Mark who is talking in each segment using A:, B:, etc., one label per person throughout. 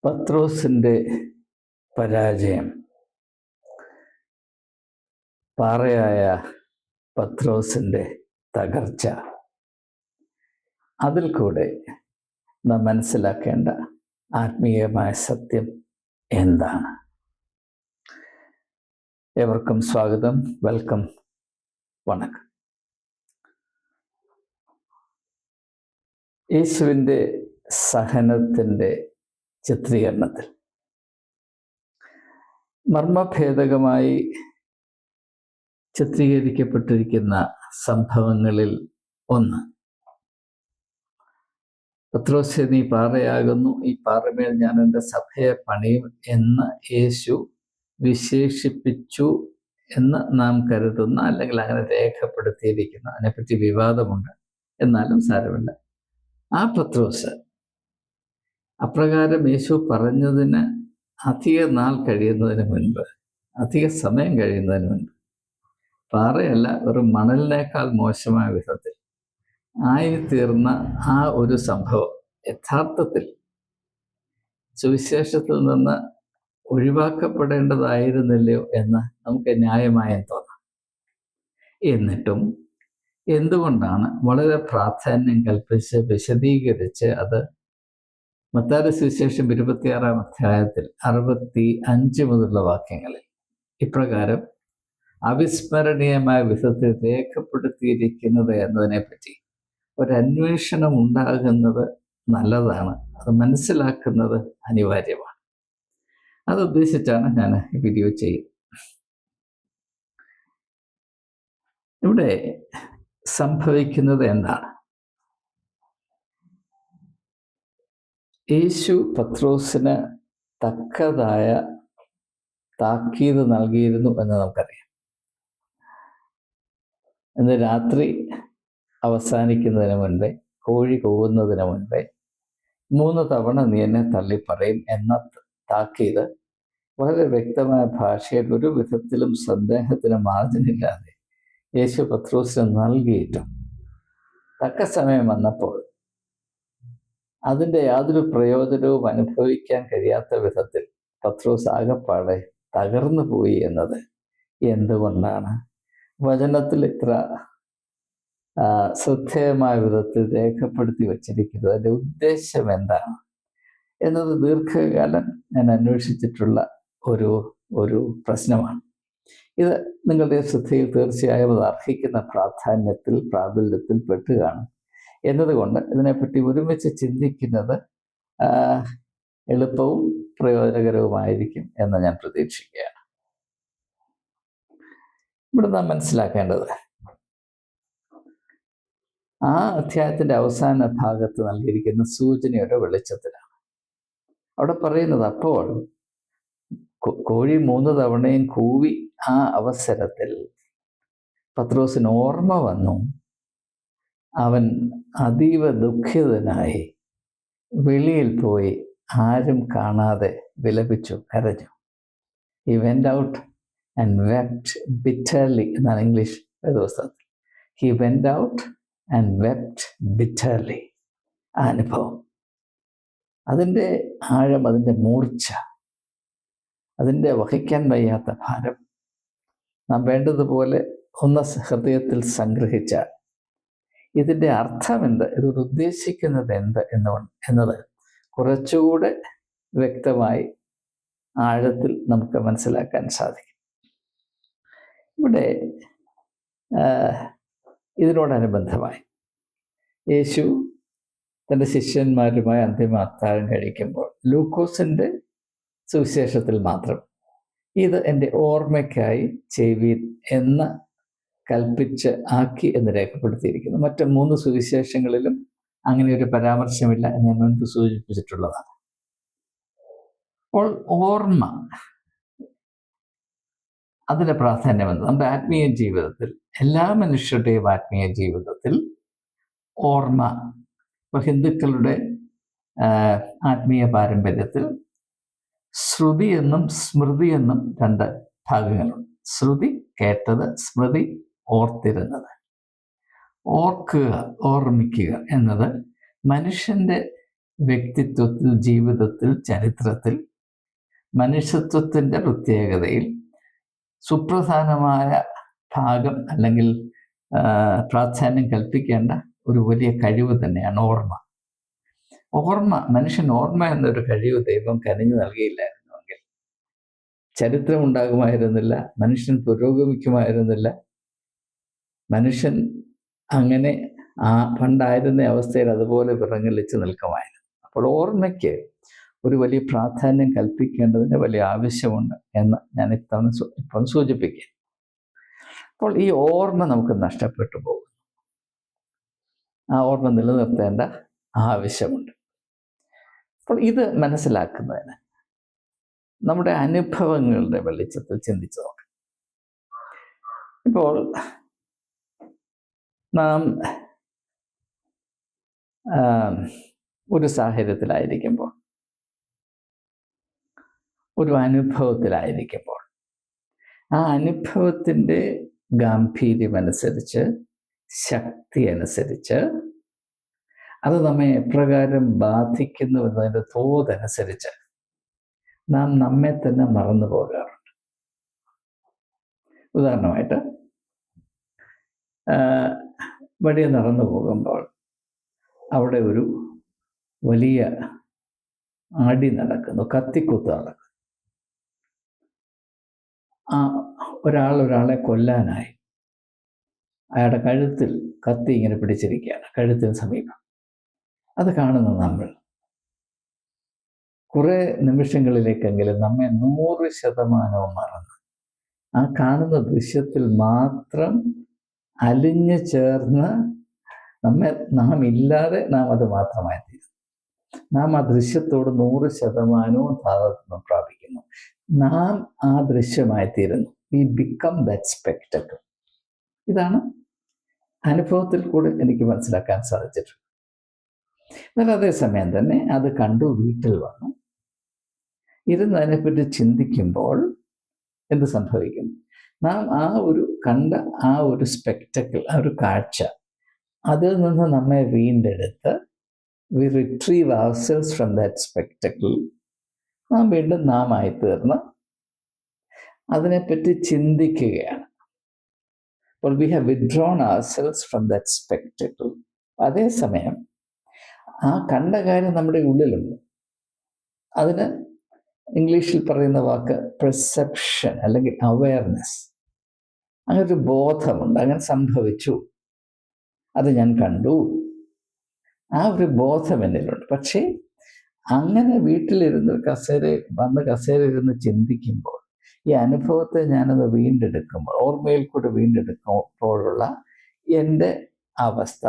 A: പത്രോസിൻ്റെ പരാജയം, പാറയായ പത്രോസിൻ്റെ തകർച്ച, അതിൽ കൂടെ നാം മനസ്സിലാക്കേണ്ട ആത്മീയമായ സത്യം എന്താണ്? ഏവർക്കും സ്വാഗതം, വെൽക്കം, വണക്കം. യേശുവിൻ്റെ സഹനത്തിൻ്റെ ചിത്രീകരണത്തിൽ മർമ്മഭേദകമായി ചിത്രീകരിക്കപ്പെട്ടിരിക്കുന്ന സംഭവങ്ങളിൽ ഒന്ന്, പത്രോസേ, നീ പാറയാകുന്നു, ഈ പാറമേൽ ഞാൻ എൻ്റെ സഭയെ പണിയും എന്ന് യേശു വിശേഷിപ്പിച്ചു എന്ന് നാം കരുതുന്ന, അല്ലെങ്കിൽ അങ്ങനെ രേഖപ്പെടുത്തിയിരിക്കുന്ന, അതിനെപ്പറ്റി വിവാദമുണ്ട്, എന്നാലും സാരമില്ല. ആ പത്രോസ് അപ്രകാരം യേശു പറഞ്ഞതിന് അധിക നാൾ കഴിയുന്നതിന് മുൻപ്, അധിക സമയം കഴിയുന്നതിന് മുൻപ്, പാറയല്ല ഒരു മണലിനേക്കാൾ മോശമായ വിധത്തിൽ ആയിത്തീർന്ന ആ ഒരു സംഭവം യഥാർത്ഥത്തിൽ സുവിശേഷത്തിൽ നിന്ന് ഒഴിവാക്കപ്പെടേണ്ടതായിരുന്നില്ലയോ എന്ന് നമുക്ക് ന്യായമായും തോന്നാം. എന്നിട്ടും എന്തുകൊണ്ടാണ് വളരെ പ്രാധാന്യം കൽപ്പിച്ച് വിശദീകരിച്ച് അത് മത്തായിയുടെ സുവിശേഷം 26-ാം അധ്യായത്തിൽ 65 മുതലുള്ള വാക്യങ്ങളിൽ ഇപ്രകാരം അവിസ്മരണീയമായ വിധത്തിൽ രേഖപ്പെടുത്തിയിരിക്കുന്നത് എന്നതിനെപ്പറ്റി ഒരന്വേഷണം ഉണ്ടാകുന്നത് നല്ലതാണ്, അത് മനസ്സിലാക്കുന്നത് അനിവാര്യമാണ്. അതുദ്ദേശിച്ചാണ് ഞാൻ ഈ വീഡിയോ ചെയ്യുന്നത്. ഇവിടെ സംഭവിക്കുന്നത് എന്താണ്? യേശു പത്രോസിന് തക്കതായ താക്കീത് നൽകിയിരുന്നു എന്ന് നമുക്കറിയാം. ഇന്ന് രാത്രി അവസാനിക്കുന്നതിന് മുൻപേ, കോഴി കൂവുന്നതിന് മുൻപേ 3 തവണ നീ എന്നെ തള്ളിപ്പറയും എന്ന താക്കീത് വളരെ വ്യക്തമായ ഭാഷയിൽ ഒരു വിധത്തിലും സന്ദേഹത്തിന് മാർജിനില്ലാതെ യേശു പത്രോസിന് നൽകിയിട്ടും തക്ക സമയം വന്നപ്പോൾ അതിൻ്റെ യാതൊരു പ്രയോജനവും അനുഭവിക്കാൻ കഴിയാത്ത വിധത്തിൽ പത്രോസ് ആകപ്പാടെ തകർന്നു പോയി എന്നത് എന്തുകൊണ്ടാണ്? വചനത്തിൽ ഇത്ര ശ്രദ്ധേയമായ വിധത്തിൽ രേഖപ്പെടുത്തി വച്ചിരിക്കുന്നത്, അതിൻ്റെ ഉദ്ദേശം എന്താണ് എന്നത് ദീർഘകാലം ഞാൻ അന്വേഷിച്ചിട്ടുള്ള ഒരു പ്രശ്നമാണ്. ഇത് നിങ്ങളുടെ ശ്രദ്ധയിൽ തീർച്ചയായും അത് അർഹിക്കുന്ന പ്രാബല്യത്തിൽ പെട്ടുകയാണ് എന്നതുകൊണ്ട് ഇതിനെപ്പറ്റി ഒരുമിച്ച് ചിന്തിക്കുന്നത് എളുപ്പവും പ്രയോജനകരവുമായിരിക്കും എന്ന് ഞാൻ പ്രതീക്ഷിക്കുകയാണ്. ഇവിടെ നാം മനസ്സിലാക്കേണ്ടത്, ആ അധ്യായത്തിൻ്റെ അവസാന ഭാഗത്ത് നൽകിയിരിക്കുന്ന സൂചനയുടെ വെളിച്ചത്തിലാണ്. അവിടെ പറയുന്നത്, അപ്പോൾ കോഴി 3 തവണയും കൂവി ആ അവസരത്തിൽ പത്രോസിന് ഓർമ്മ വന്നു. അവൻ അതീവ ദുഃഖിതനായി വെളിയിൽ പോയി ആരും കാണാതെ വിലപിച്ചു, കരഞ്ഞു. He went out and wept bitterly എന്നാണ് ഇംഗ്ലീഷ് പുസ്തകത്തിൽ. He went out and wept bitterly. ആ അനുഭവം, അതിൻ്റെ ആഴം, അതിൻ്റെ മൂർച്ച, അതിൻ്റെ വഹിക്കാൻ വയ്യാത്ത ഭാരം നാം വേണ്ടതുപോലെ ഒന്ന് ഹൃദയത്തിൽ സംഗ്രഹിച്ചാൽ ഇതിൻ്റെ അർത്ഥം എന്ത്, ഇതൊരു ഉദ്ദേശിക്കുന്നത് എന്ത് എന്നത് കുറച്ചുകൂടെ വ്യക്തമായി ആഴത്തിൽ നമുക്ക് മനസ്സിലാക്കാൻ സാധിക്കും. ഇവിടെ ഇതിനോടനുബന്ധമായി യേശു തൻ്റെ ശിഷ്യന്മാരുമായി അന്തിമ അത്താഴം കഴിക്കുമ്പോൾ ലൂക്കോസിൻ്റെ സുവിശേഷത്തിൽ മാത്രം ഇത് എൻ്റെ ഓർമ്മയ്ക്കായി ചെയ്യുവീൻ എന്ന് കൽപ്പിച്ച് ആക്കി എന്ന് രേഖപ്പെടുത്തിയിരിക്കുന്നു. മറ്റ് 3 സുവിശേഷങ്ങളിലും അങ്ങനെ ഒരു പരാമർശമില്ല എന്ന് ഞാൻ മുൻപ് സൂചിപ്പിച്ചിട്ടുള്ളതാണ്. അപ്പോൾ ഓർമ്മ, അതിൻ്റെ പ്രാധാന്യമെന്ന് നമ്മുടെ ആത്മീയ ജീവിതത്തിൽ, എല്ലാ മനുഷ്യരുടെയും ആത്മീയ ജീവിതത്തിൽ ഓർമ്മ, ഇപ്പോൾ ഹിന്ദുക്കളുടെ ആത്മീയ പാരമ്പര്യത്തിൽ ശ്രുതി എന്നും സ്മൃതി എന്നും 2 ഭാഗങ്ങളുണ്ട്. ശ്രുതി കേട്ടത്, സ്മൃതി ഓർത്തിരുന്നത്. ഓർക്കുക, ഓർമ്മിക്കുക എന്നത് മനുഷ്യൻ്റെ വ്യക്തിത്വത്തിൽ, ജീവിതത്തിൽ, ചരിത്രത്തിൽ, മനുഷ്യത്വത്തിൻ്റെ പ്രത്യേകതയിൽ സുപ്രധാനമായ ഭാഗം അല്ലെങ്കിൽ പ്രാധാന്യം കൽപ്പിക്കേണ്ട ഒരു വലിയ കഴിവ് തന്നെയാണ് ഓർമ്മ. മനുഷ്യൻ ഓർമ്മ എന്നൊരു കഴിവ് ദൈവം കനിഞ്ഞു നൽകിയില്ലായിരുന്നുവെങ്കിൽ ചരിത്രം ഉണ്ടാകുമായിരുന്നില്ല, മനുഷ്യൻ പുരോഗമിക്കുമായിരുന്നില്ല, മനുഷ്യൻ അങ്ങനെ പണ്ടായിരുന്ന അവസ്ഥയിൽ അതുപോലെ വിറങ്ങലിച്ച് നിൽക്കുമായിരുന്നു. അപ്പോൾ ഓർമ്മയ്ക്ക് ഒരു വലിയ പ്രാധാന്യം കൽപ്പിക്കേണ്ടതിന് വലിയ ആവശ്യമുണ്ട് എന്ന് ഞാൻ ഇപ്പോൾ സൂചിപ്പിക്കുക. അപ്പോൾ ഈ ഓർമ്മ നമുക്ക് നഷ്ടപ്പെട്ടു പോകും. ആ ഓർമ്മ നിലനിർത്തേണ്ട ആവശ്യമുണ്ട്. അപ്പോൾ ഇത് മനസ്സിലാക്കുന്നതിന് നമ്മുടെ അനുഭവങ്ങളുടെ വെളിച്ചത്തിൽ ചിന്തിച്ചു നോക്കാം. ഇപ്പോൾ നാം ഒരു സാഹചര്യത്തിലായിരിക്കുമ്പോൾ, ഒരു അനുഭവത്തിലായിരിക്കുമ്പോൾ, ആ അനുഭവത്തിൻ്റെ ഗാംഭീര്യമനുസരിച്ച്, ശക്തി അനുസരിച്ച്, അത് നമ്മെ എപ്രകാരം ബാധിക്കുന്നു എന്നതിൻ്റെ തോതനുസരിച്ച് നാം നമ്മെ തന്നെ മറന്നു പോകാറുണ്ട്. ഉദാഹരണമായിട്ട് വഴി നടന്നു പോകുമ്പോൾ അവിടെ ഒരു വലിയ അടി നടക്കുന്നു, കത്തിക്കുത്ത് നടക്കുന്നു. ഒരാളെ കൊല്ലാനായി അയാളുടെ കഴുത്തിൽ കത്തി ഇങ്ങനെ പിടിച്ചിരിക്കുകയാണ്, കഴുത്തിന് സമീപം. അത് കാണുന്ന നമ്മൾ കുറേ നിമിഷങ്ങളിലേക്കെങ്കിലും നമ്മെ 100% മറന്ന് ആ കാണുന്ന ദൃശ്യത്തിൽ മാത്രം അലിഞ്ഞു ചേർന്ന് നാം ഇല്ലാതെ നാം അത് മാത്രമായി തീരുന്നു. നാം ആ ദൃശ്യത്തോട് 100% താതാത്മ്യം പ്രാപിക്കുന്നു. നാം ആ ദൃശ്യമായി തീരുന്നു. We become that spectacle. ഇതാണ് അനുഭവത്തിൽ കൂടെ എനിക്ക് മനസ്സിലാക്കാൻ സാധിച്ചിട്ടുണ്ട്. എന്നാൽ അതേസമയം തന്നെ അത് കണ്ടു വീട്ടിൽ വന്നു ഇരുന്ന് അതിനെപ്പറ്റി ചിന്തിക്കുമ്പോൾ എന്ത് സംഭവിക്കും? നാം കണ്ട ആ ഒരു സ്പെക്ടക്കിൾ, ആ ഒരു കാഴ്ച, അതിൽ നിന്ന് നമ്മെ വീണ്ടെടുത്ത് we retrieve ourselves from that spectacle. നാം വീണ്ടും നാമായി തീർന്ന് അതിനെപ്പറ്റി ചിന്തിക്കുകയാണ്. അപ്പോൾ we have withdrawn ourselves from that spectacle. അതേസമയം ആ കണ്ട കാര്യം നമ്മുടെ ഉള്ളിലുണ്ട്. അതിന് ഇംഗ്ലീഷിൽ പറയുന്ന വാക്ക് പെർസെപ്ഷൻ അല്ലെങ്കിൽ അവയർനെസ്. അങ്ങനൊരു ബോധമുണ്ട്, അങ്ങനെ സംഭവിച്ചു, അത് ഞാൻ കണ്ടു, ആ ഒരു ബോധം എന്നിലുണ്ട്. പക്ഷേ അങ്ങനെ വീട്ടിലിരുന്ന് കസേരയിരുന്ന് ചിന്തിക്കുമ്പോൾ, ഈ അനുഭവത്തെ ഞാനത് വീണ്ടെടുക്കുമ്പോൾ, ഓർമ്മയിൽ കൂടെ വീണ്ടെടുക്കുമ്പോഴുള്ള എൻ്റെ അവസ്ഥ,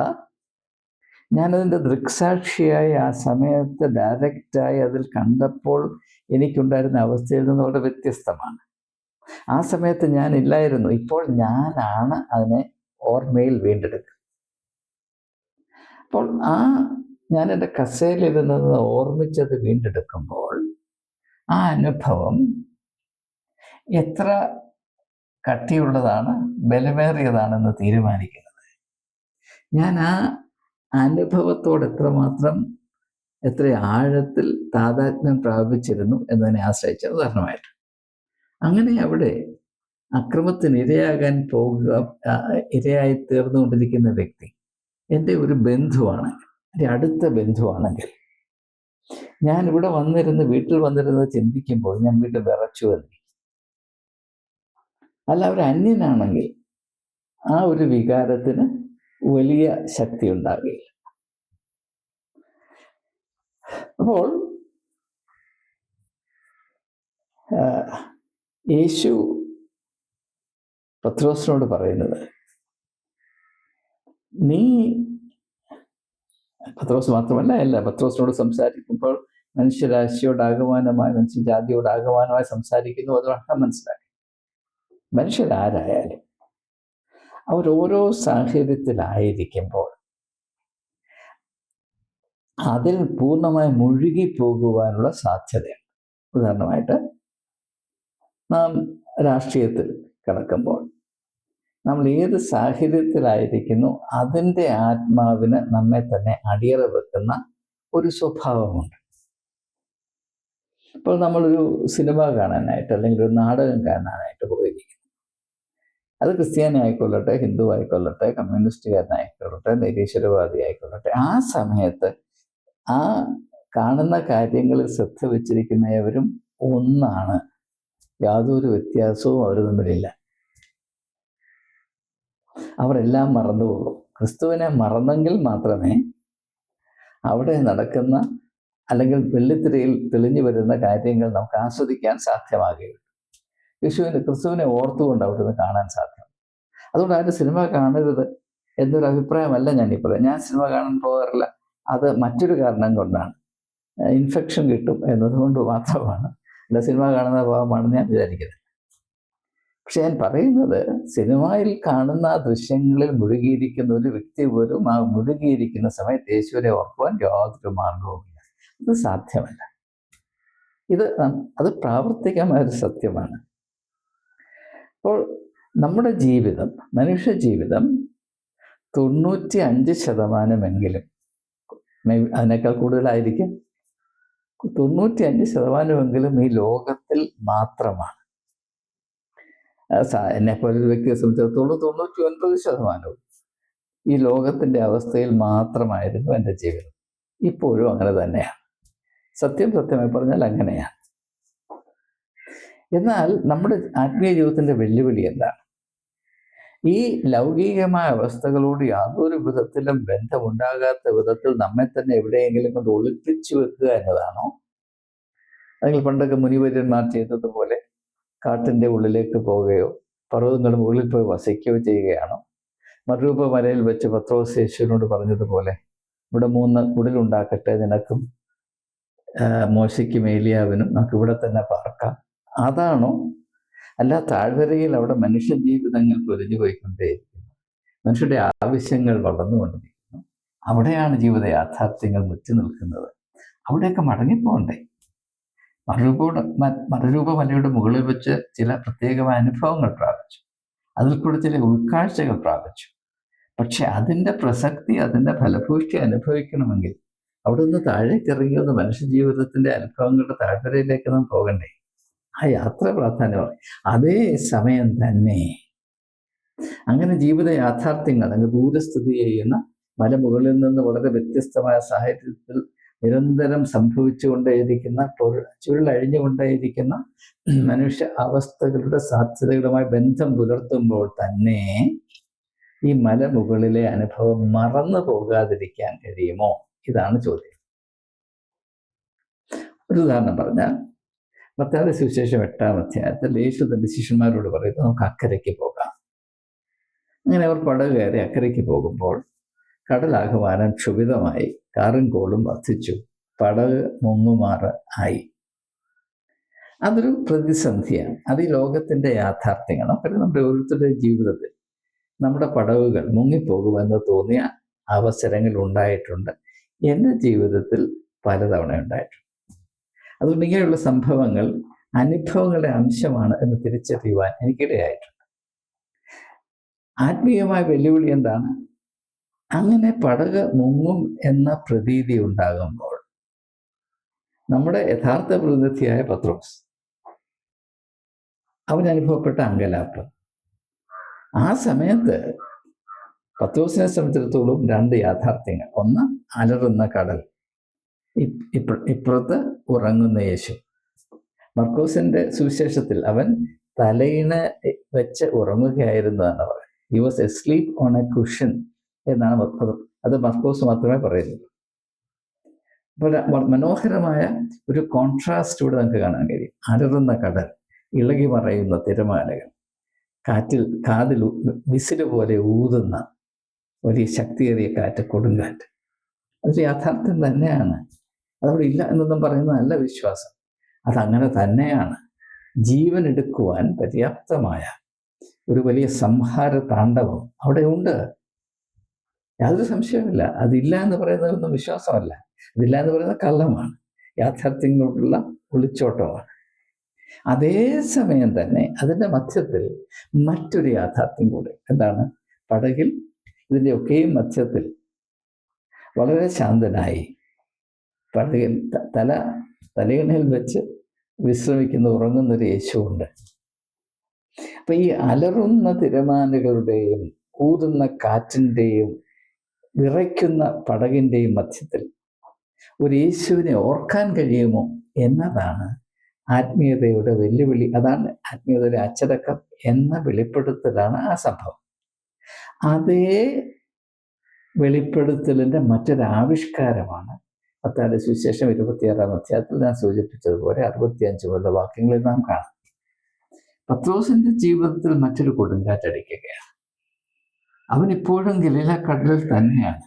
A: ഞാനതിൻ്റെ ദൃക്സാക്ഷിയായി ആ സമയത്ത് ഡയറക്റ്റായി അതിൽ കണ്ടപ്പോൾ എനിക്കുണ്ടായിരുന്ന അവസ്ഥയിൽ നിന്ന് വളരെ വ്യത്യസ്തമാണ്. ആ സമയത്ത് ഞാനില്ലായിരുന്നു, ഇപ്പോൾ ഞാനാണ് അതിനെ ഓർമ്മയിൽ വീണ്ടെടുക്കുക. അപ്പോൾ ഞാൻ എൻ്റെ കസേരയിലിരുന്നത് ഓർമ്മിച്ചത് വീണ്ടെടുക്കുമ്പോൾ ആ അനുഭവം എത്ര കട്ടിയുള്ളതാണ്, ബലമേറിയതാണെന്ന് തീരുമാനിക്കുന്നത് ഞാൻ ആ അനുഭവത്തോട് എത്ര ആഴത്തിൽ താതാത്മ്യം പ്രാപിച്ചിരുന്നു എന്നതിനെ ആശ്രയിച്ച. ഉദാഹരണമായിട്ട്, അങ്ങനെ അവിടെ അക്രമത്തിന് ഇരയായി തീർന്നുകൊണ്ടിരിക്കുന്ന വ്യക്തി എൻ്റെ ഒരു ബന്ധുവാണെങ്കിൽ, എൻ്റെ അടുത്ത ബന്ധുവാണെങ്കിൽ, ഞാൻ ഇവിടെ വീട്ടിൽ വന്നിരുന്നത് ചിന്തിക്കുമ്പോൾ ഞാൻ വീണ്ടും വിറച്ചു എന്ന്. അല്ല, ഒരു അന്യനാണെങ്കിൽ ആ ഒരു വികാരത്തിന് വലിയ ശക്തി ഉണ്ടാകുകയില്ല. അപ്പോൾ യേശു പത്രോസിനോട് പറയുന്നത്, പത്രോസ് മാത്രമല്ല, പത്രോസിനോട് സംസാരിക്കുമ്പോൾ മനുഷ്യരാശിയോടാകുവാനുമായി, മനുഷ്യജാതിയോടാകുവാനുമായി സംസാരിക്കുന്നു. അതുകൊണ്ട് മനസ്സിലാക്കി, മനുഷ്യരാരായാലും അവരോരോ സാഹചര്യത്തിലായിരിക്കുമ്പോൾ അതിൽ പൂർണ്ണമായി മുഴുകിപ്പോകുവാനുള്ള സാധ്യതയുണ്ട്. ഉദാഹരണമായിട്ട്, നാം രാഷ്ട്രീയത്തിൽ കിടക്കുമ്പോൾ നമ്മൾ ഏത് സാഹചര്യത്തിലായിരിക്കുന്നു അതിൻ്റെ ആത്മാവിന് നമ്മെ തന്നെ അടിയറ വെക്കുന്ന ഒരു സ്വഭാവമുണ്ട്. ഇപ്പോൾ നമ്മളൊരു സിനിമ കാണാനായിട്ട് അല്ലെങ്കിൽ ഒരു നാടകം കാണാനായിട്ട് പോയിരിക്കുന്നു. അത് ക്രിസ്ത്യാനി ആയിക്കൊള്ളട്ടെ, ഹിന്ദു ആയിക്കൊള്ളട്ടെ, കമ്മ്യൂണിസ്റ്റുകാരനായിക്കൊള്ളട്ടെ, നിരീശ്വരവാദി ആയിക്കൊള്ളട്ടെ, ആ സമയത്ത് ആ കാണുന്ന കാര്യങ്ങളിൽ ശ്രദ്ധ വെച്ചിരിക്കുന്നവരും ഒന്നാണ്. യാതൊരു വ്യത്യാസവും അവർ തമ്മിലില്ല. അവരെല്ലാം മറന്നുപോകും. ക്രിസ്തുവിനെ മറന്നെങ്കിൽ മാത്രമേ അവിടെ നടക്കുന്ന അല്ലെങ്കിൽ വെള്ളിത്തിരയിൽ തെളിഞ്ഞു വരുന്ന കാര്യങ്ങൾ നമുക്ക് ആസ്വദിക്കാൻ സാധ്യമാകുകയുള്ളൂ. ക്രിസ്തുവിനെ ഓർത്തുകൊണ്ട് അവിടുന്ന് കാണാൻ സാധ്യം. അതുകൊണ്ട് ആരും സിനിമ കാണരുത് എന്നൊരു അഭിപ്രായമല്ല ഞാനീ പറയാം. ഞാൻ സിനിമ കാണാൻ പോകാറില്ല. അത് മറ്റൊരു കാരണം കൊണ്ടാണ്. ഇൻഫെക്ഷൻ കിട്ടും എന്നതുകൊണ്ട് മാത്രമാണ്. അല്ല, സിനിമ കാണുന്ന ഭാവമാണെന്ന് ഞാൻ വിചാരിക്കുന്നത്. പക്ഷെ ഞാൻ പറയുന്നത്, സിനിമയിൽ കാണുന്ന ദൃശ്യങ്ങളിൽ മുഴുകിയിരിക്കുന്ന ഒരു വ്യക്തി പോലും ആ മുഴുകിയിരിക്കുന്ന സമയത്ത് യേശുവിനെ ഓർക്കുവാൻ യാതൊരു മാർഗവുമില്ല. ഇത് സാധ്യമല്ല. അത് പ്രാവർത്തികമായൊരു സത്യമാണ്. അപ്പോൾ നമ്മുടെ ജീവിതം, മനുഷ്യ ജീവിതം 95% അതിനേക്കാൾ കൂടുതലായിരിക്കും, 95% ഈ ലോകത്തിൽ മാത്രമാണ്. എന്നെപ്പോലൊരു വ്യക്തിയെ സംബന്ധിച്ചിടത്തോളം 99% ഈ ലോകത്തിൻ്റെ അവസ്ഥയിൽ മാത്രമായിരുന്നു എൻ്റെ ജീവിതം. ഇപ്പോഴും അങ്ങനെ തന്നെയാണ്. സത്യമായി പറഞ്ഞാൽ അങ്ങനെയാണ്. എന്നാൽ നമ്മുടെ ആത്മീയ ജീവിതത്തിൻ്റെ വെല്ലുവിളി എന്താണ്? ഈ ലൗകികമായ അവസ്ഥകളോട് യാതൊരു വിധത്തിലും ബന്ധമുണ്ടാകാത്ത വിധത്തിൽ നമ്മെ തന്നെ എവിടെയെങ്കിലും കൊണ്ട് ഒളിപ്പിച്ചു വെക്കുക എന്നതാണോ? അല്ലെങ്കിൽ പണ്ടൊക്കെ മുനിവര്യന്മാർ ചെയ്തതുപോലെ കാട്ടിൻ്റെ ഉള്ളിലേക്ക് പോവുകയോ പർവ്വതങ്ങളുടെ മുകളിൽ പോയി വസിക്കുകയോ ചെയ്യുകയാണോ? മറുരൂപ മലയിൽ വെച്ച് പത്രോസ് യേശുവിനോട് പറഞ്ഞതുപോലെ, ഇവിടെ 3 കുടിലുണ്ടാക്കട്ടെ, നിനക്കും മോശയ്ക്കും ഏലിയാവിനും, നമുക്ക് ഇവിടെ തന്നെ പാർക്കാം. അതാണോ? അല്ല, താഴ്വരയിൽ അവിടെ മനുഷ്യ ജീവിതങ്ങൾ പൊരിഞ്ഞു പോയിക്കൊണ്ടേയിരിക്കുന്നു, മനുഷ്യരുടെ ആവശ്യങ്ങൾ വളർന്നുകൊണ്ടിരിക്കുന്നു. അവിടെയാണ് ജീവിത യാഥാർത്ഥ്യങ്ങൾ മുറ്റി നിൽക്കുന്നത്. അവിടെയൊക്കെ മടങ്ങിപ്പോകണ്ടേ? മറുരൂപ മലയുടെ മുകളിൽ വെച്ച് ചില പ്രത്യേകമായ അനുഭവങ്ങൾ പ്രാപിച്ചു, അതിൽ കൂടെ ചില ഉൾക്കാഴ്ചകൾ പ്രാപിച്ചു. പക്ഷെ അതിൻ്റെ പ്രസക്തി, അതിൻ്റെ ഫലഭൂഷ്ടി അനുഭവിക്കണമെങ്കിൽ അവിടെ നിന്ന് താഴേക്ക് ഇറങ്ങി ഒന്ന് മനുഷ്യ ജീവിതത്തിൻ്റെ അനുഭവങ്ങളുടെ താഴ്വരയിലേക്ക് നാം പോകണ്ടേ? ആ യാത്ര പ്രാധാന്യമാണ്. അതേ സമയം തന്നെ അങ്ങനെ ജീവിത യാഥാർത്ഥ്യങ്ങൾ അങ്ങ് ദൂരസ്ഥിതി ചെയ്യുന്ന മലമുകളിൽ നിന്ന് വളരെ വ്യത്യസ്തമായ സാഹചര്യത്തിൽ നിരന്തരം സംഭവിച്ചുകൊണ്ടേയിരിക്കുന്ന, ചുരുളഴിഞ്ഞുകൊണ്ടേയിരിക്കുന്ന മനുഷ്യ അവസ്ഥകളുടെ സാധ്യതകളുമായി ബന്ധം പുലർത്തുമ്പോൾ തന്നെ ഈ മലമുകളിലെ അനുഭവം മറന്നു പോകാതിരിക്കാൻ കഴിയുമോ? ഇതാണ് ചോദ്യം. ഒരു ഉദാഹരണം പറഞ്ഞാൽ, മത്തായിയുടെ സുവിശേഷം 8-ാം അധ്യായത്തിൽ യേശു തന്റെ ശിഷ്യന്മാരോട് പറയുന്നു, നമുക്ക് അക്കരയ്ക്ക് പോകാം. അങ്ങനെ അവർ പടക് കയറി അക്കരയ്ക്ക് പോകുമ്പോൾ കടലാകമാനം ക്ഷുഭിതമായി, കാറും കോളും വർദ്ധിച്ചു, പടക് മുങ്ങുമാറ് ആയി. അതൊരു പ്രതിസന്ധിയാണ്. അത് ഈ ലോകത്തിൻ്റെ യാഥാർത്ഥ്യങ്ങൾ. നമുക്കറിയാം, നമ്മുടെ ഓരോരുത്തരുടെ ജീവിതത്തിൽ നമ്മുടെ പടവുകൾ മുങ്ങിപ്പോകുമെന്ന് തോന്നിയ അവസരങ്ങൾ ഉണ്ടായിട്ടുണ്ട്. എൻ്റെ ജീവിതത്തിൽ പലതവണ ഉണ്ടായിട്ടുണ്ട്. അതുകൊണ്ട് ഇങ്ങനെയുള്ള സംഭവങ്ങൾ അനുഭവങ്ങളുടെ അംശമാണ് എന്ന് തിരിച്ചറിയുവാൻ എനിക്കിടയായിട്ടുണ്ട്. ആത്മീയമായ വെല്ലുവിളി എന്താണ്? അങ്ങനെ പടക് മുങ്ങും എന്ന പ്രതീതി ഉണ്ടാകുമ്പോൾ നമ്മുടെ യഥാർത്ഥ പ്രതിനിധിയായ പത്രോസ്, അവനനുഭവപ്പെട്ട അങ്കലാപ്പ്, ആ സമയത്ത് പത്രോസിനെ സംബന്ധിച്ചിടത്തോളം 2 യാഥാർത്ഥ്യങ്ങൾ. ഒന്ന്, അലറുന്ന കടൽ, ഇപ്പുറത്ത് ഉറങ്ങുന്ന യേശു. മർക്കോസിന്റെ സുവിശേഷത്തിൽ അവൻ തലയിണ വെച്ച് ഉറങ്ങുകയായിരുന്നു എന്ന് പറയും. He was asleep on a cushion എന്നാണ് അത് മർക്കോസ് മാത്രമേ പറയുന്നുള്ളൂ. അപ്പോൾ മനോഹരമായ ഒരു കോൺട്രാസ്റ്റ് ഇവിടെ നമുക്ക് കാണാൻ കഴിയും. അലറുന്ന കടൽ, ഇളകി മറയുന്ന തിരമാലകൾ, കാതിൽ വിസില് പോലെ ഊതുന്ന വലിയ ശക്തിയേറിയ കാറ്റ്, കൊടുങ്കാറ്റ്. അതൊരു യാഥാർത്ഥ്യം തന്നെയാണ്. അതവിടെ ഇല്ല എന്നൊന്നും പറയുന്നതല്ല വിശ്വാസം. അതങ്ങനെ തന്നെയാണ്. ജീവൻ എടുക്കുവാൻ പര്യാപ്തമായ ഒരു വലിയ സംഹാര താണ്ഡവം അവിടെ ഉണ്ട്. യാതൊരു സംശയമില്ല. അതില്ല എന്ന് പറയുന്നതൊന്നും വിശ്വാസമല്ല. അതില്ല എന്ന് പറയുന്നത് കള്ളമാണ്, യാഥാർത്ഥ്യങ്ങളോടുള്ള ഒളിച്ചോട്ടമാണ്. അതേസമയം തന്നെ അതിൻ്റെ മധ്യത്തിൽ മറ്റൊരു യാഥാർത്ഥ്യം കൂടെ. എന്താണ്? പടകിൽ ഇതിൻ്റെ ഒക്കെയും മധ്യത്തിൽ വളരെ ശാന്തനായി പടകിൽ തലയിണയിൽ വെച്ച് വിശ്രമിക്കുന്ന ഉറങ്ങുന്നൊരു യേശുവുണ്ട്. അപ്പൊ ഈ അലറുന്ന തിരമാലകളുടെയും ഊതുന്ന കാറ്റിൻ്റെയും വിറയ്ക്കുന്ന പടകിൻ്റെയും മധ്യത്തിൽ ഒരു യേശുവിനെ ഓർക്കാൻ കഴിയുമോ എന്നതാണ് ആത്മീയതയുടെ വെല്ലുവിളി. അതാണ് ആത്മീയതയുടെ അച്ചടക്കം എന്ന വെളിപ്പെടുത്തലാണ് ആ സംഭവം. അതേ വെളിപ്പെടുത്തലിൻ്റെ മറ്റൊരാവിഷ്കാരമാണ് മത്തായിയുടെ സുവിശേഷം 26-ാം അധ്യായത്തിൽ ഞാൻ സൂചിപ്പിച്ചതുപോലെ 65 മുതലുള്ള വാക്യങ്ങളിൽ നാം കാണാം. പത്രോസിന്റെ ജീവിതത്തിൽ മറ്റൊരു കൊടുങ്കാറ്റടിക്കുകയാണ്. അവൻ ഇപ്പോഴും ഗലീല കടലിൽ തന്നെയാണ്.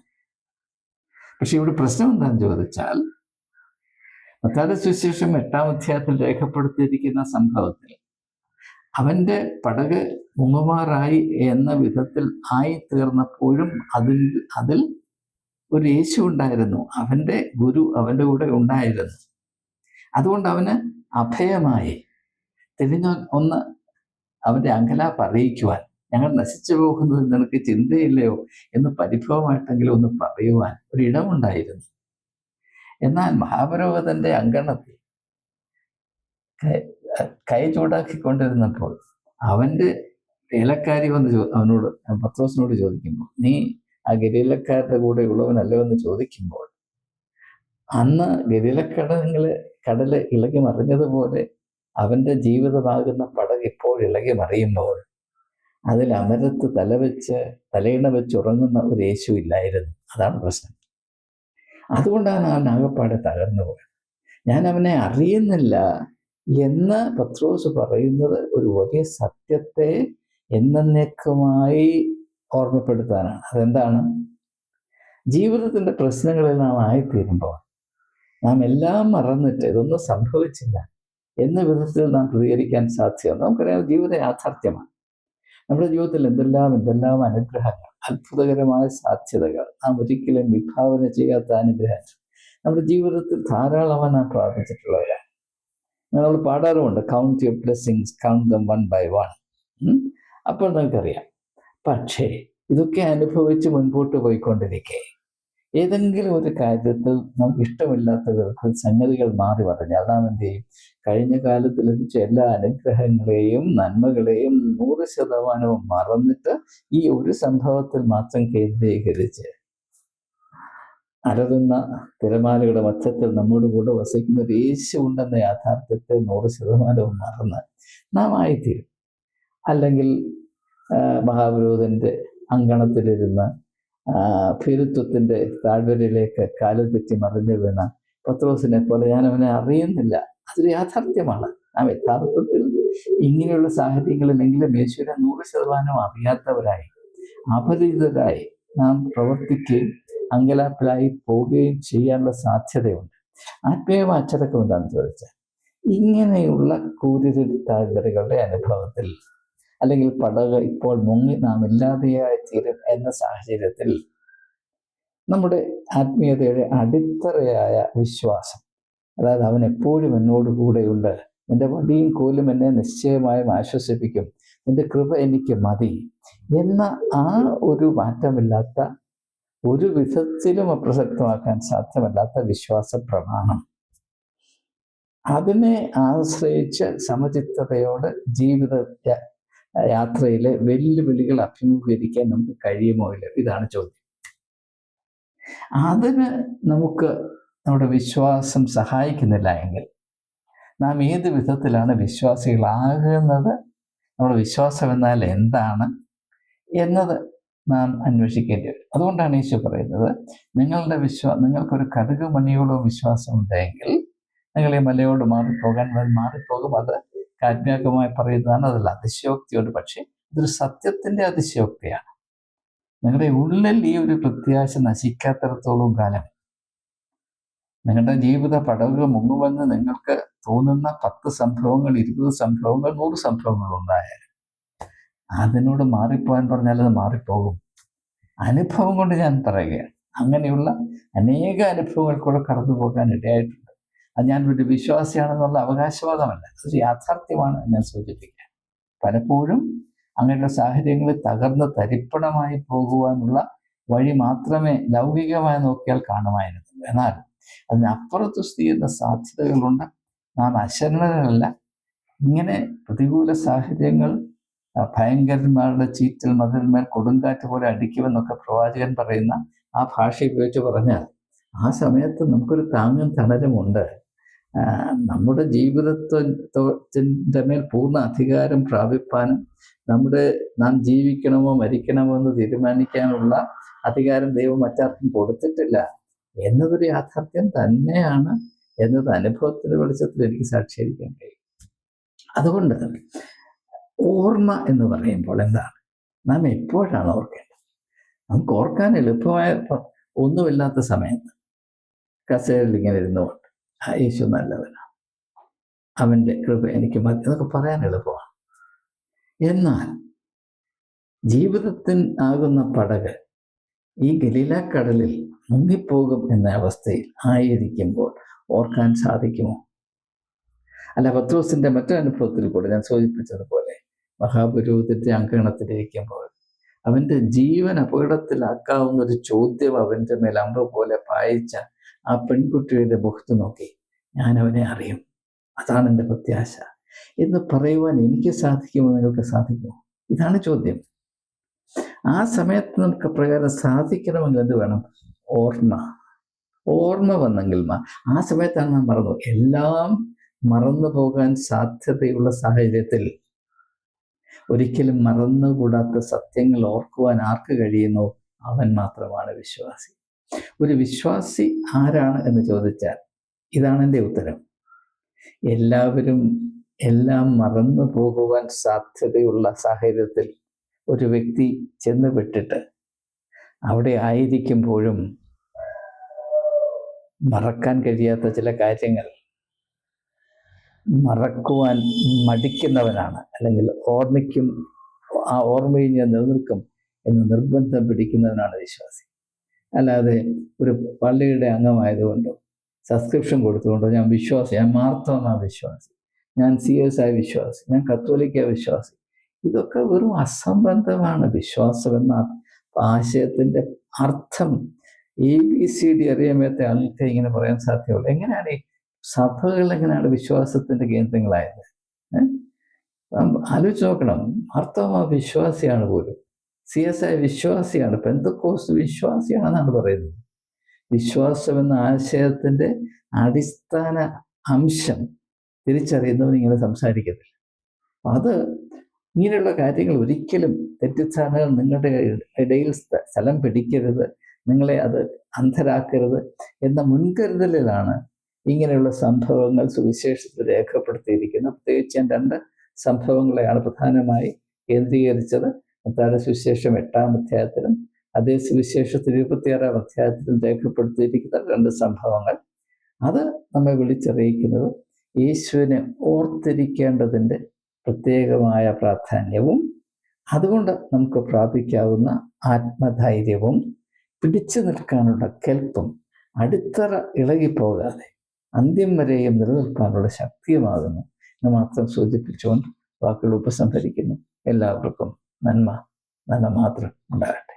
A: പക്ഷെ ഇവിടെ പ്രശ്നം എന്താണെന്ന് ചോദിച്ചാൽ, മത്തായിയുടെ സുവിശേഷം 8-ാം അധ്യായത്തിൽ രേഖപ്പെടുത്തിയിരിക്കുന്ന സംഭവത്തിൽ അവന്റെ പടക് മുങ്ങുമാറായി എന്ന വിധത്തിൽ ആയി തീർന്നപ്പോഴും അതിൽ ഒരു യേശു ഉണ്ടായിരുന്നു. അവന്റെ ഗുരു അവന്റെ കൂടെ ഉണ്ടായിരുന്നു. അതുകൊണ്ട് അവന് അഭയമായി ഒന്ന് അവന്റെ അങ്കലാപ്പ് അറിയിക്കുവാൻ, ഞങ്ങൾ നശിച്ചു പോകുന്നത് നിനക്ക് ചിന്തയില്ലയോ എന്ന് പരിഭവമായിട്ടെങ്കിലും ഒന്ന് പറയുവാൻ ഒരിടമുണ്ടായിരുന്നു. എന്നാൽ മഹാപുരോഹിതന്റെ അങ്കണത്തിൽ കൈ ചൂടാക്കിക്കൊണ്ടിരുന്നപ്പോൾ അവന്റെ വേലക്കാരി വന്ന് അവനോട്, പത്രോസിനോട് ചോദിക്കുമ്പോൾ, നീ ആ ഗലീലക്കാരുടെ കൂടെ ഉള്ളവനല്ലോ എന്ന് ചോദിക്കുമ്പോൾ, അന്ന് കടല് ഇളകി മറിഞ്ഞതുപോലെ അവന്റെ ജീവിതമാകുന്ന പടക് ഇപ്പോൾ ഇളകി മറിയുമ്പോൾ അതിൽ അമരത്ത് തലയിണ വെച്ച് ഉറങ്ങുന്ന ഒരു യേശു ഇല്ലായിരുന്നു. അതാണ് പ്രശ്നം. അതുകൊണ്ടാണ് അവൻ ആകപ്പാടെ തകർന്നു പോയത്. ഞാൻ അവനെ അറിയുന്നില്ല എന്ന് പത്രോസ് പറയുന്നത് ഒരു വലിയ സത്യത്തെ എന്നേക്കുമായി ഓർമ്മപ്പെടുത്താനാണ്. അതെന്താണ്? ജീവിതത്തിന്റെ പ്രശ്നങ്ങളിൽ നാം ആയിത്തീരുമ്പോൾ നാം എല്ലാം മറന്നിട്ട് ഇതൊന്നും സംഭവിച്ചില്ല എന്ന വിധത്തിൽ നാം പ്രതികരിക്കാൻ സാധ്യത. നമുക്കറിയാം, ജീവിത യാഥാർത്ഥ്യമാണ്. നമ്മുടെ ജീവിതത്തിൽ എന്തെല്ലാം അനുഗ്രഹങ്ങൾ, അത്ഭുതകരമായ സാധ്യതകൾ, നാം ഒരിക്കലും വിഭാവന ചെയ്യാത്ത അനുഗ്രഹങ്ങൾ നമ്മുടെ ജീവിതത്തിൽ ധാരാളമായി നാം പ്രാപിച്ചിട്ടുള്ളവരാണ്. നമ്മൾ പാടാറുമുണ്ട്, count your blessings, count them one by one. അപ്പോൾ നമുക്കറിയാം. പക്ഷേ ഇതൊക്കെ അനുഭവിച്ച് മുൻപോട്ട് പോയിക്കൊണ്ടിരിക്കെ ഏതെങ്കിലും ഒരു കാര്യത്തിൽ നമുക്ക് ഇഷ്ടമില്ലാത്ത വിധത്തിൽ സംഗതികൾ മാറി പറഞ്ഞാൽ നാം എന്ത് ചെയ്യും? കഴിഞ്ഞ കാലത്ത് ലഭിച്ച എല്ലാ അനുഗ്രഹങ്ങളെയും നന്മകളെയും 100% മറന്നിട്ട് ഈ ഒരു സംഭവത്തിൽ മാത്രം കേന്ദ്രീകരിച്ച് അലറുന്ന തിരമാലയുടെ മധ്യത്തിൽ നമ്മോട് കൂടെ വസിക്കുന്ന ഒരു യേശു ഉണ്ടെന്ന യാഥാർത്ഥ്യത്തെ 100% മറന്ന് നാം ആയിത്തീരും. അല്ലെങ്കിൽ മഹാപുരോഹിതന്റെ അങ്കണത്തിലിരുന്ന് ഭീരുത്വത്തിന്റെ താഴ്വരയിലേക്ക് കാല് തെറ്റി മറിഞ്ഞു വീണ പത്രോസിനെ പോലെ ഞാൻ അവനെ അറിയുന്നില്ല. അതൊരു യാഥാർത്ഥ്യമാണ്. നാം യഥാർത്ഥത്തിൽ ഇങ്ങനെയുള്ള സാഹചര്യങ്ങളിലെങ്കിലും യേശുവിനെ 100% അറിയാത്തവരായി, അപരിചിതരായി നാം പ്രവർത്തിക്കുകയും അങ്കലാപ്പിലായി പോവുകയും ചെയ്യാനുള്ള സാധ്യതയുണ്ട്. ആത്മീയ അച്ചടക്കം എന്താണെന്ന് ചോദിച്ചാൽ, ഇങ്ങനെയുള്ള കൂരിരുൾ താഴ്വരകളുടെ അനുഭവത്തിൽ, അല്ലെങ്കിൽ പടക് ഇപ്പോൾ മുങ്ങി നാം ഇല്ലാതെയായി തീരും എന്ന സാഹചര്യത്തിൽ നമ്മുടെ ആത്മീയതയുടെ അടിത്തറയായ വിശ്വാസം, അതായത് അവൻ എപ്പോഴും എന്നോട് കൂടെയുണ്ട്, നിന്റെ വടിയും കോലും എന്നെ നിശ്ചയമായും ആശ്വസിപ്പിക്കും, നിന്റെ കൃപ എനിക്ക് മതി എന്ന ആ ഒരു മാറ്റമില്ലാത്ത, ഒരു വിധത്തിലും അപ്രസക്തമാക്കാൻ സാധ്യമല്ലാത്ത വിശ്വാസ പ്രമാണം, അതിനെ ആശ്രയിച്ച് സമചിത്തതയോട് ജീവിത യാത്രയിലെ വെല്ലുവിളികൾ അഭിമുഖീകരിക്കാൻ നമുക്ക് കഴിയുമോ ഇല്ല? ഇതാണ് ചോദ്യം. അതിന് നമുക്ക് നമ്മുടെ വിശ്വാസം സഹായിക്കുന്നില്ല എങ്കിൽ നാം ഏത് വിധത്തിലാണ് വിശ്വാസികളാകുന്നത്, നമ്മുടെ വിശ്വാസം എന്നാൽ എന്താണ് എന്നത് നാം അന്വേഷിക്കേണ്ടി വരും. അതുകൊണ്ടാണ് യേശു പറയുന്നത്, നിങ്ങൾക്കൊരു കടുക് മണിയോളം വിശ്വാസം ഉണ്ടെങ്കിൽ നിങ്ങൾ ഈ മലയോട് മാറിപ്പോകും. അത് ആത്മീയമായി പറയുന്നതാണ്, അതല്ല അതിശയോക്തിയോട്. പക്ഷേ ഇതൊരു സത്യത്തിന്റെ അതിശയോക്തിയാണ്. നിങ്ങളുടെ ഉള്ളിൽ ഈ ഒരു പ്രത്യാശ നശിക്കാത്തിടത്തോളം കാലം നിങ്ങളുടെ ജീവിത പടവുകൾ മുങ്ങുമെന്ന് നിങ്ങൾക്ക് തോന്നുന്ന 10 സംഭവങ്ങൾ, 20 സംഭവങ്ങൾ, 100 സംഭവങ്ങൾ ഉണ്ടായാലും അതിനോട് മാറിപ്പോകാൻ പറഞ്ഞാൽ അത് മാറിപ്പോകും. അനുഭവം കൊണ്ട് ഞാൻ പറയുകയാണ്. അങ്ങനെയുള്ള അനേക അനുഭവങ്ങൾ കൂടെ കടന്നു പോകാൻ ഇടയായിട്ടുണ്ട്. അത് ഞാൻ ഒരു വിശ്വാസിയാണെന്നുള്ള അവകാശവാദമല്ല, അതൊരു യാഥാർത്ഥ്യമാണ് ഞാൻ സൂചിപ്പിക്കുക. പലപ്പോഴും അങ്ങനെയുള്ള സാഹചര്യങ്ങളിൽ തകർന്ന് തരിപ്പണമായി പോകുവാനുള്ള വഴി മാത്രമേ ലൗകികമായി നോക്കിയാൽ കാണുമായിരുന്നു. എന്നാൽ അതിനപ്പുറത്ത് സ്ഥിതി ചെയ്യുന്ന സാധ്യതകളുണ്ട്. നാം അശരണരല്ല. ഇങ്ങനെ പ്രതികൂല സാഹചര്യങ്ങൾ, ഭയങ്കരന്മാരുടെ ചീറ്റൽ മതിൽമേൽ കൊടുങ്കാറ്റ് പോലെ അടിക്കുമെന്നൊക്കെ പ്രവാചകൻ പറയുന്ന ആ ഭാഷ ഉപയോഗിച്ച് പറഞ്ഞാൽ ആ സമയത്ത് നമുക്കൊരു താങ്ങും തണലുമുണ്ട്. നമ്മുടെ ജീവിതത്തിൻ്റെ മേൽ പൂർണ്ണ അധികാരം പ്രാപിപ്പാനും നാം ജീവിക്കണമോ മരിക്കണമോ എന്ന് തീരുമാനിക്കാനുള്ള അധികാരം ദൈവം മറ്റാർക്കും കൊടുത്തിട്ടില്ല എന്നതൊരു യാഥാർത്ഥ്യം തന്നെയാണ് എന്നത് അനുഭവത്തിൻ്റെ വെളിച്ചത്തിൽ എനിക്ക് സാക്ഷീകരിക്കാൻ കഴിയും. അതുകൊണ്ട് ഓർമ്മ എന്ന് പറയുമ്പോൾ എന്താണ്? നാം എപ്പോഴാണ് ഓർക്കേണ്ടത്? നമുക്ക് ഓർക്കാൻ എളുപ്പമായ ഒന്നുമില്ലാത്ത സമയത്ത് കസേരയിൽ ഇങ്ങനെ ഇരുന്നുകൊണ്ട് യേശു നല്ലവനാണ്, അവൻ്റെ കൃപ എനിക്ക് മതി എന്നൊക്കെ പറയാൻ എളുപ്പമാണ്. എന്നാൽ ജീവിതത്തിൽ ആകുന്ന പടക് ഈ ഗലീലക്കടലിൽ മുങ്ങിപ്പോകും എന്ന അവസ്ഥയിൽ ആയിരിക്കുമ്പോൾ ഓർക്കാൻ സാധിക്കുമോ? അല്ല, പത്രോസിന്റെ മറ്റൊരനുഭവത്തിൽ കൂടെ ഞാൻ സൂചിപ്പിച്ചതുപോലെ മഹാപുരോഹിതന്റെ അങ്കണത്തിലിരിക്കുമ്പോൾ അവൻ്റെ ജീവൻ അപകടത്തിലാക്കാവുന്ന ഒരു ചോദ്യം അവൻ്റെ മേൽ അമ്പ് പോലെ പായിച്ച ആ പെൺകുട്ടിയുടെ മുഖത്ത് നോക്കി, ഞാൻ അവനെ അറിയും, അതാണ് എൻ്റെ പ്രത്യാശ എന്ന് പറയുവാൻ എനിക്ക് സാധിക്കുമോ, നിങ്ങൾക്ക് സാധിക്കുമോ? ഇതാണ് ചോദ്യം. ആ സമയത്ത് നമുക്ക് പ്രകാരം സാധിക്കണമെങ്കിൽ എന്ത് വേണം? ഓർമ്മ വന്നെങ്കിൽ ആ സമയത്താണ് നാം മറന്നു. എല്ലാം മറന്നു പോകാൻ സാധ്യതയുള്ള സാഹചര്യത്തിൽ ഒരിക്കലും മറന്നുകൂടാത്ത സത്യങ്ങൾ ഓർക്കുവാൻ ആർക്ക് കഴിയുന്നു? അവൻ മാത്രമാണ് വിശ്വാസി. ഒരു വിശ്വാസി ആരാണ് എന്ന് ചോദിച്ചാൽ ഇതാണ് എൻ്റെ ഉത്തരം. എല്ലാവരും എല്ലാം മറന്നു പോകുവാൻ സാധ്യതയുള്ള സാഹചര്യത്തിൽ ഒരു വ്യക്തി ചെന്ന് വിട്ടിട്ട് അവിടെ ആയിരിക്കുമ്പോഴും മറക്കാൻ കഴിയാത്ത ചില കാര്യങ്ങൾ മറക്കുവാൻ മടിക്കുന്നവനാണ്, അല്ലെങ്കിൽ ആ ഓർമ്മയിൽ ഞാൻ നിലനിൽക്കും എന്ന് നിർബന്ധം പിടിക്കുന്നവനാണ് വിശ്വാസി. അല്ലാതെ ഒരു പള്ളിയുടെ അംഗമായതുകൊണ്ടോ സബ്സ്ക്രിപ്ഷൻ കൊടുത്തുകൊണ്ടോ ഞാൻ മാർത്തോമാ വിശ്വാസി, ഞാൻ CSI വിശ്വാസി, ഞാൻ കത്തോലിക്ക വിശ്വാസി, ഇതൊക്കെ വെറും അസംബന്ധമാണ്. വിശ്വാസം എന്ന ആശയത്തിൻ്റെ അർത്ഥം ABCD അറിയാമത്തെ ആൾക്ക് ഇങ്ങനെ പറയാൻ സാധ്യമല്ല. എങ്ങനെയാണ് ഈ സഭകൾ എങ്ങനെയാണ് വിശ്വാസത്തിൻ്റെ കേന്ദ്രങ്ങളായത്? ആലോചിച്ച് നോക്കണം. മാർത്തോമാ വിശ്വാസിയാണ് പോലും, CSI വിശ്വാസിയാണ്, പെന്തക്കോസ്ത് വിശ്വാസിയാണെന്നാണ് പറയുന്നത്. വിശ്വാസം എന്ന ആശയത്തിൻ്റെ അടിസ്ഥാന അംശം തിരിച്ചറിയുന്നവൻ ഇങ്ങനെ സംസാരിക്കത്തില്ല. അത് ഇങ്ങനെയുള്ള കാര്യങ്ങൾ ഒരിക്കലും തെറ്റിദ്ധാരണകൾ നിങ്ങളുടെ ഇടയിൽ സ്ഥലം പിടിക്കരുത്, നിങ്ങളെ അത് അന്ധരാക്കരുത് എന്ന മുൻകരുതലിലാണ് ഇങ്ങനെയുള്ള സംഭവങ്ങൾ സുവിശേഷത്തിൽ രേഖപ്പെടുത്തിയിരിക്കുന്നത്. പ്രത്യേകിച്ച് ഞാൻ 2 സംഭവങ്ങളെയാണ് പ്രധാനമായി കേന്ദ്രീകരിച്ചത്. മത്തായിയുടെ സുവിശേഷം 8-ാം അധ്യായത്തിലും അതേ സുവിശേഷത്തിൽ 26-ാം അധ്യായത്തിലും രേഖപ്പെടുത്തിയിരിക്കുന്ന 2 സംഭവങ്ങൾ. അത് നമ്മെ വിളിച്ചറിയിക്കുന്നത് യേശുവിനെ ഓർത്തിരിക്കേണ്ടതിൻ്റെ പ്രത്യേകമായ പ്രാധാന്യവും അതുകൊണ്ട് നമുക്ക് പ്രാപിക്കാവുന്ന ആത്മധൈര്യവും പിടിച്ചു നിൽക്കാനുള്ള കെൽപ്പും അടിത്തറ ഇളകിപ്പോകാതെ അന്ത്യം വരെയും നിലനിൽക്കാനുള്ള ശക്തിയുമാകുന്നു എന്ന് മാത്രം സൂചിപ്പിച്ചുകൊണ്ട് വാക്കുകൾ ഉപസംഹരിക്കുന്നു. എല്ലാവർക്കും നന്മ മാത്രം ഉണ്ടാകട്ടെ.